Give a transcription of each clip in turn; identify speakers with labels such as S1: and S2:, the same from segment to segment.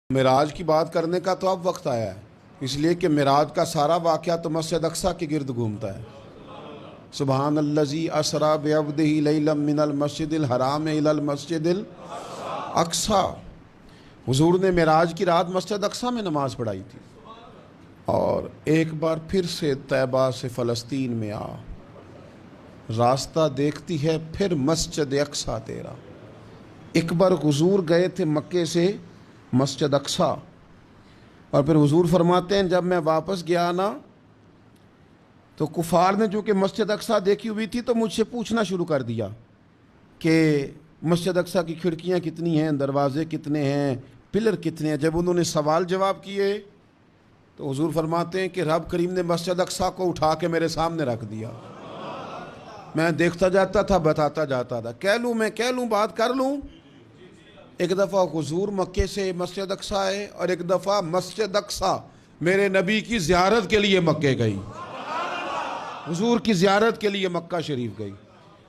S1: معراج کی بات کرنے کا تو اب وقت آیا ہے، اس لیے کہ معراج کا سارا واقعہ تو مسجد اقصیٰ کے گرد گھومتا ہے۔ سبحان الذی اسریٰ بعبدہ لیلا من المسجد الحرام الی المسجد الاقصیٰ۔ حضور نے معراج کی رات مسجد اقصیٰ میں نماز پڑھائی تھی، اور ایک بار پھر سے طیبہ سے فلسطین میں آ، راستہ دیکھتی ہے پھر مسجد اقصیٰ تیرا۔ ایک بار حضور گئے تھے مکے سے مسجد اقصیٰ، اور پھر حضور فرماتے ہیں جب میں واپس گیا نا تو کفار نے جو کہ مسجد اقصیٰ دیکھی ہوئی تھی تو مجھ سے پوچھنا شروع کر دیا کہ مسجد اقصیٰ کی کھڑکیاں کتنی ہیں، دروازے کتنے ہیں، پلر کتنے ہیں۔ جب انہوں نے سوال جواب کیے تو حضور فرماتے ہیں کہ رب کریم نے مسجد اقصیٰ کو اٹھا کے میرے سامنے رکھ دیا۔ میں دیکھتا جاتا تھا، بتاتا جاتا تھا، کہہ لوں بات کر لوں۔ ایک دفعہ حضور مکے سے مسجد اقصیٰ آئے، اور ایک دفعہ مسجد اقصیٰ میرے نبی کی زیارت کے لیے مکے گئی، حضور کی زیارت کے لیے مکہ شریف گئی۔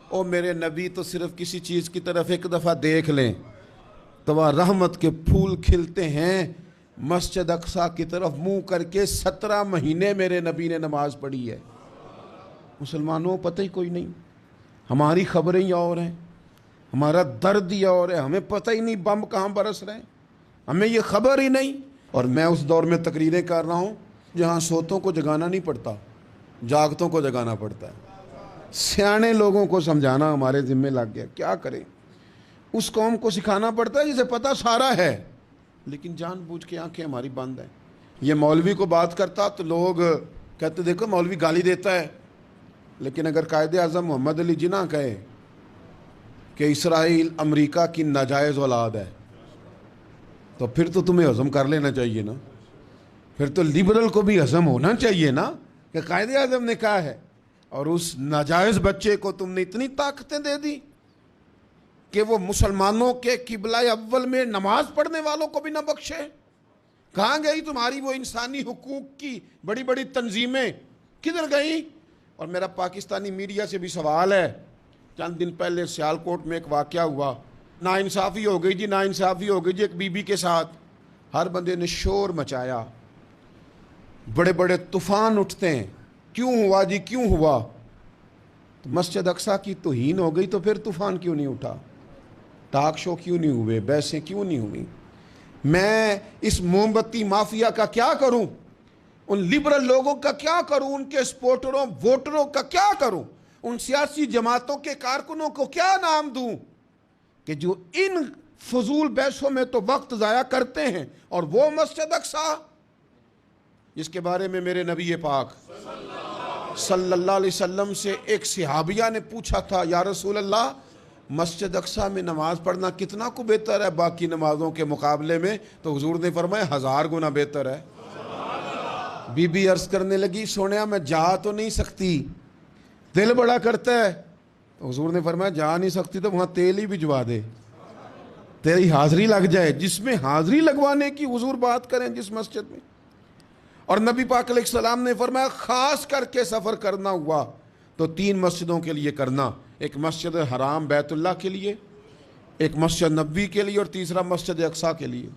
S1: اور میرے نبی تو صرف کسی چیز کی طرف ایک دفعہ دیکھ لیں تو وہاں رحمت کے پھول کھلتے ہیں۔ مسجد اقصیٰ کی طرف منہ کر کے 17 مہینے میرے نبی نے نماز پڑھی ہے۔ مسلمانوں پتہ ہی کوئی نہیں، ہماری خبریں ہی اور ہیں، ہمارا درد ہی اور ہے، ہمیں پتہ ہی نہیں بم کہاں برس رہے ہیں، ہمیں یہ خبر ہی نہیں۔ اور میں اس دور میں تقریریں کر رہا ہوں جہاں سوتوں کو جگانا نہیں پڑتا، جاگتوں کو جگانا پڑتا ہے۔ سیانے لوگوں کو سمجھانا ہمارے ذمہ لگ گیا، کیا کریں؟ اس قوم کو سکھانا پڑتا ہے جسے پتہ سارا ہے، لیکن جان بوجھ کے آنکھیں ہماری بند ہیں۔ یہ مولوی کو بات کرتا تو لوگ کہتے دیکھو مولوی گالی دیتا ہے، لیکن اگر قائد اعظم محمد علی جناح کہے کہ اسرائیل امریکہ کی ناجائز اولاد ہے تو پھر تو تمہیں ہضم کر لینا چاہیے نا، پھر تو لبرل کو بھی ہضم ہونا چاہیے نا کہ قائد اعظم نے کہا ہے، اور اس ناجائز بچے کو تم نے اتنی طاقتیں دے دی کہ وہ مسلمانوں کے قبلہ اول میں نماز پڑھنے والوں کو بھی نہ بخشے۔ کہاں گئی تمہاری وہ انسانی حقوق کی بڑی بڑی تنظیمیں، کدھر گئی؟ اور میرا پاکستانی میڈیا سے بھی سوال ہے، چند دن پہلے سیالکوٹ میں ایک واقعہ ہوا، ناانصافی ہو گئی جی، ناانصافی ہو گئی جی ایک بی بی کے ساتھ۔ ہر بندے نے شور مچایا، بڑے بڑے طوفان اٹھتے ہیں، کیوں ہوا جی کیوں ہوا؟ تو مسجد اقصیٰ کی توہین ہو گئی تو پھر طوفان کیوں نہیں اٹھا؟ ٹاک شو کیوں نہیں ہوئے؟ بحثیں کیوں نہیں ہوئی؟ میں اس موم بتی مافیا کا کیا کروں؟ ان لبرل لوگوں کا کیا کروں؟ ان کے سپورٹروں ووٹروں کا کیا کروں؟ ان سیاسی جماعتوں کے کارکنوں کو کیا نام دوں کہ جو ان فضول بحثوں میں تو وقت ضائع کرتے ہیں، اور وہ مسجد اقصیٰ جس کے بارے میں میرے نبی پاک صلی اللہ علیہ وسلم سے ایک صحابیہ نے پوچھا تھا، یا رسول اللہ مسجد اقصیٰ میں نماز پڑھنا کتنا کو بہتر ہے باقی نمازوں کے مقابلے میں؟ تو حضور نے فرمایا 1000 گنا بہتر ہے۔ بی بی عرض کرنے لگی، سونیا میں جا تو نہیں سکتی، دل بڑا کرتا ہے۔ تو حضور نے فرمایا جا نہیں سکتی تو وہاں تیل ہی بھجوا دے، تیری حاضری لگ جائے۔ جس میں حاضری لگوانے کی حضور بات کریں جس مسجد میں، اور نبی پاک علیہ السلام نے فرمایا خاص کر کے سفر کرنا ہوا تو 3 مسجدوں کے لیے کرنا، ایک مسجد حرام بیت اللہ کے لیے، ایک مسجد نبوی کے لیے، اور تیسرا مسجد اقصیٰ کے لیے۔